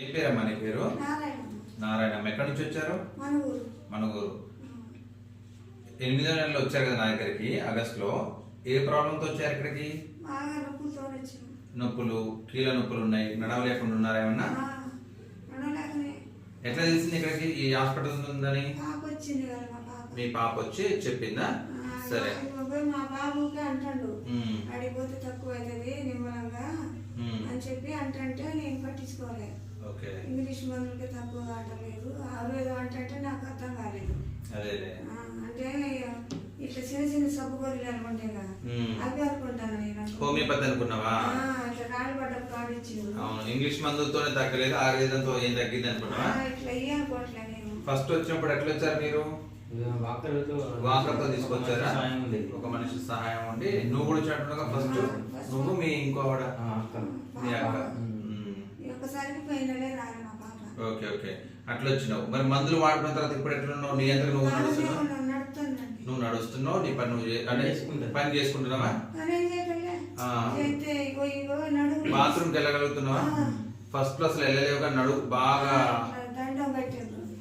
ఏం పేరమ్మా నీ పేరు? నారాయణ. ఎక్కడి నుంచి వచ్చారు? మనుగూరు. 8వ నెలలో వచ్చారు కదా నా దగ్గరికి ఆగస్టులో. ఏ ప్రాబ్లంతో వచ్చారు ఇక్కడికి? నొప్పులు, కీళ్ళ నొప్పులు ఉన్నాయి, నడవలేకుండా ఉన్నారా ఏమన్నా? ఎట్లా తెలిసింది ఇక్కడికి ఈ హాస్పిటల్ ఉందని? మీ పాప వచ్చి చెప్పిందా? సరే. మా బాబుకి అంటాడు అడిగిపోతే తక్కువ అవుతుంది నిమ్మలంగా అని చెప్పి అంటే నేను పట్టించుకోలేదు. ఇంగ్లీష్ మందులకి తక్కువ కావట్లేదు. ఆయుర్వేదం అంటే నాకు అర్థం కాలేదు. అంటే ఇట్లా చిన్న చిన్న సబ్బు గొర్రెలు ఉంటాయి కదా, అవి అనుకుంటాను నేను. హోమియోపతి అనుకున్నావా? ఇట్లా రాళ్ళు పడ్డ పాడిచ్చింది. ఇంగ్లీష్ మందులతోనే తగ్గలేదు, ఆయుర్వేదంతో ఏం తగ్గింది అనుకున్నావా? ఇట్లా ఇయ్య అనుకోవట్లే నేను. ఫస్ట్ వచ్చినప్పుడు ఎట్లా వచ్చారు మీరు? వాకర్తో తీసుకొచ్చారా? ఒక మనిషి సహాయం ఉండి. నువ్వు కూడా వచ్చినట్టుగా ఫస్ట్ నువ్వు మీ ఇంకో ఆవిడ మీ అక్క. ఓకే ఓకే, అట్లా వచ్చినావు. మరి మందులు వాడుకున్న తర్వాత ఇప్పుడు ఎట్లున్నావు? నీ అంతా నువ్వు నడుస్తున్నావు, నీ పని నువ్వు అంటే పని చేసుకుంటున్నావా? బాత్రూమ్కి వెళ్ళగలుగుతున్నావా? ఫస్ట్ క్లాస్ వెళ్ళలేవుగా, నడువు బాగా.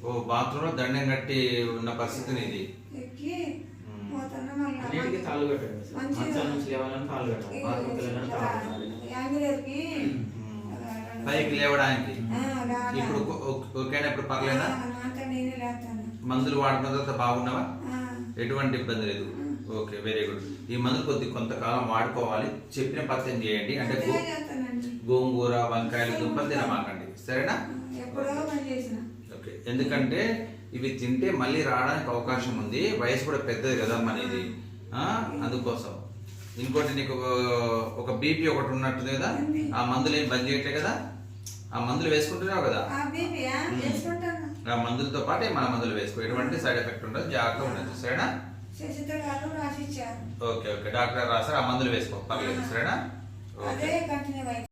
ఓ, బాత్రూమ్ లో దండం కట్టి ఉన్న పరిస్థితి ఇది. పైకి లేవడానికి ఇప్పుడు ఓకేనా? ఇప్పుడు పర్లేదా? మందులు వాడుకున్న తర్వాత బాగున్నావా? ఎటువంటి ఇబ్బంది లేదు. Okay, very good. ఈ మందులు కొంతకాలం వాడుకోవాలి. చెప్పిన పథ్యం చేయండి. అంటే గోంగూర, వంకాయలు, దుంపలు తినమాకండి, సరేనా? ఓకే, ఎందుకంటే ఇవి తింటే మళ్ళీ రావడానికి అవకాశం ఉంది. వయసు కూడా పెద్దది కదా మనది, అందుకోసం. ఇంకోటి, నీకు ఒక బీపీ ఒకటి ఉన్నట్టుంది కదా, ఆ మందులు ఏం బంద్ చేయట్లే కదా? ఆ మందులు వేసుకుంటున్నావు కదా? ఆ మందులతో పాటు మన మందులు వేసుకో, ఎటువంటి సైడ్ ఎఫెక్ట్ ఉండదు, జాగ్రత్తగా ఉండదు, సరేనా? ఓకే ఓకే, డాక్టర్ రాసారు, ఆ మందులు వేసుకో, పర్లేదు, సరేనా?